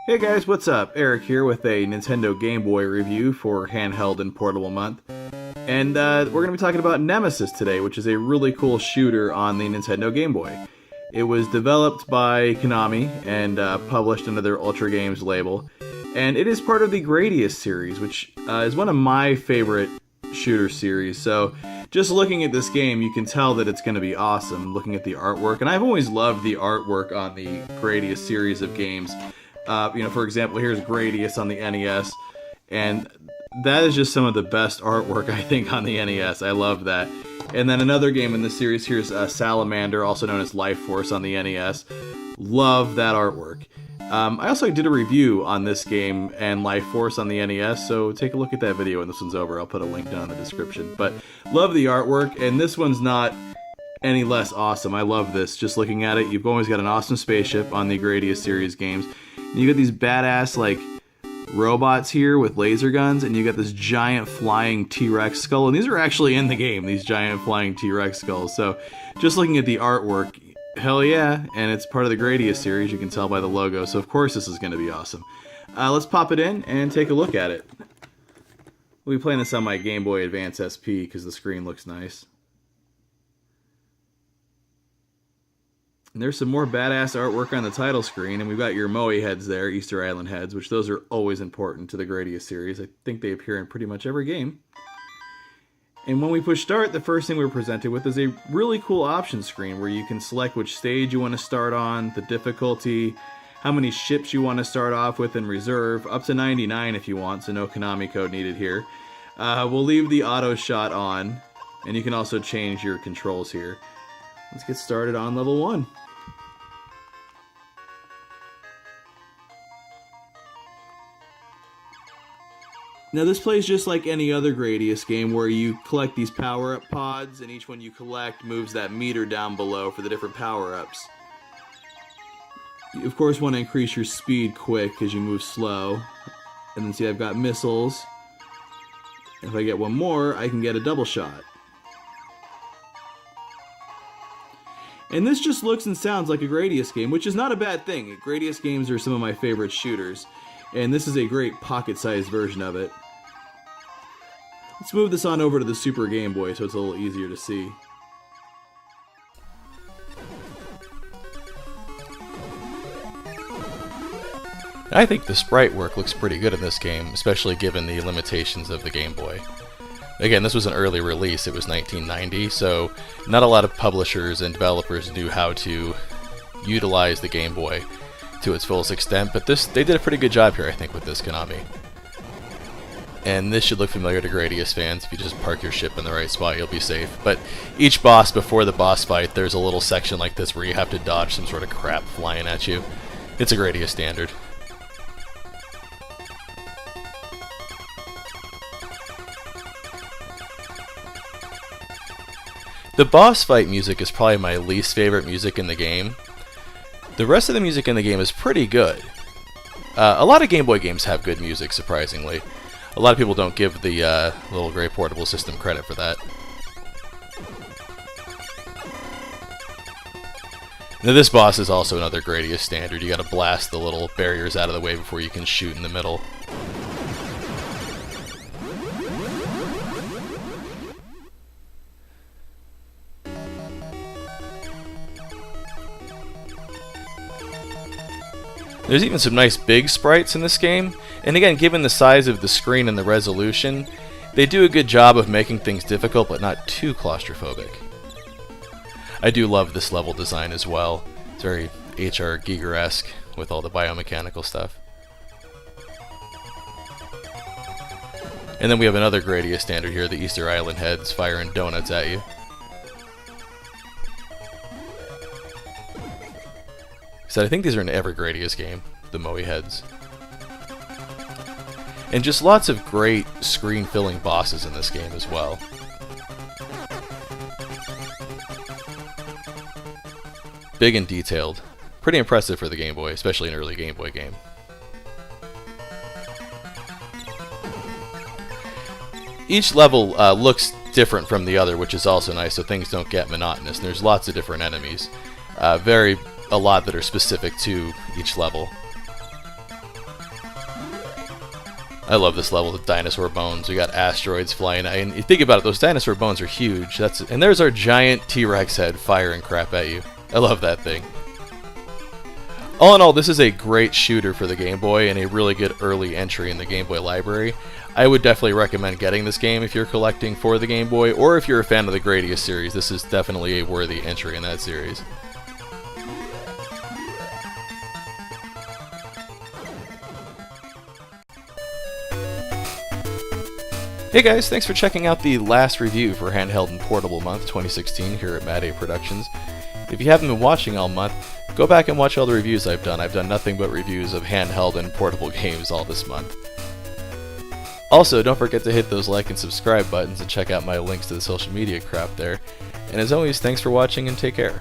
Hey guys, what's up? Erik here with a Nintendo Game Boy review for Handheld and Portable Month. And we're going to be talking about Nemesis today, which is a really cool shooter on the Nintendo Game Boy. It was developed by Konami and published under their Ultra Games label. And it is part of the Gradius series, which is one of my favorite shooter series. So just looking at this game, you can tell that it's going to be awesome, looking at the artwork. And I've always loved the artwork on the Gradius series of games. For example, here's Gradius on the NES, and that is just some of the best artwork, I think, on the NES. I love that. And then another game in this series, here's Salamander, also known as Life Force on the NES. Love that artwork. I also did a review on this game and Life Force on the NES, so take a look at that video when this one's over. I'll put a link down in the description. But love the artwork, and this one's not any less awesome. I love this. Just looking at it, you've always got an awesome spaceship on the Gradius series games. And you got these badass, robots here with laser guns, and you got this giant flying T-Rex skull. And these are actually in the game, these giant flying T-Rex skulls. So just looking at the artwork, hell yeah. And it's part of the Gradius series, you can tell by the logo. So of course this is going to be awesome. Let's pop it in and take a look at it. We'll be playing this on my Game Boy Advance SP because the screen looks nice. And there's some more badass artwork on the title screen, and we've got your Moe heads there, Easter Island heads, which those are always important to the Gradius series. I think they appear in pretty much every game. And when we push start, the first thing we're presented with is a really cool option screen where you can select which stage you want to start on, the difficulty, how many ships you want to start off with in reserve, up to 99 if you want, so no Konami code needed here. We'll leave the auto shot on, and you can also change your controls here. Let's get started on level 1. Now this plays just like any other Gradius game where you collect these power-up pods, and each one you collect moves that meter down below for the different power-ups. You of course want to increase your speed quick as you move slow. And then see, I've got missiles. If I get one more, I can get a double shot. And this just looks and sounds like a Gradius game, which is not a bad thing. Gradius games are some of my favorite shooters, and this is a great pocket-sized version of it. Let's move this on over to the Super Game Boy so it's a little easier to see. I think the sprite work looks pretty good in this game, especially given the limitations of the Game Boy. Again, this was an early release, it was 1990, so not a lot of publishers and developers knew how to utilize the Game Boy to its fullest extent, but they did a pretty good job here, I think, with this Konami. And this should look familiar to Gradius fans. If you just park your ship in the right spot, you'll be safe. But each boss, before the boss fight, there's a little section like this where you have to dodge some sort of crap flying at you. It's a Gradius standard. The boss fight music is probably my least favorite music in the game. The rest of the music in the game is pretty good. A lot of Game Boy games have good music, surprisingly. A lot of people don't give the little gray portable system credit for that. Now this boss is also another Gradius standard. You gotta blast the little barriers out of the way before you can shoot in the middle. There's even some nice big sprites in this game, and again, given the size of the screen and the resolution, they do a good job of making things difficult but not too claustrophobic. I do love this level design as well. It's very HR Giger-esque with all the biomechanical stuff. And then we have another Gradius standard here, the Easter Island heads firing donuts at you. So I think these are in every Gradius game, the Moe heads. And just lots of great screen-filling bosses in this game as well. Big and detailed. Pretty impressive for the Game Boy, especially an early Game Boy game. Each level looks different from the other, which is also nice, so things don't get monotonous. And there's lots of different enemies. A lot that are specific to each level. I love this level with dinosaur bones. We got asteroids flying, and you think about it, those dinosaur bones are huge. And there's our giant T-Rex head firing crap at you. I love that thing. All in all, this is a great shooter for the Game Boy and a really good early entry in the Game Boy library. I would definitely recommend getting this game if you're collecting for the Game Boy, or if you're a fan of the Gradius series. This is definitely a worthy entry in that series. Hey guys, thanks for checking out the last review for Handheld and Portable Month 2016 here at Mad A Productions. If you haven't been watching all month, go back and watch all the reviews I've done. I've done nothing but reviews of handheld and portable games all this month. Also, don't forget to hit those like and subscribe buttons and check out my links to the social media crap there. And as always, thanks for watching and take care.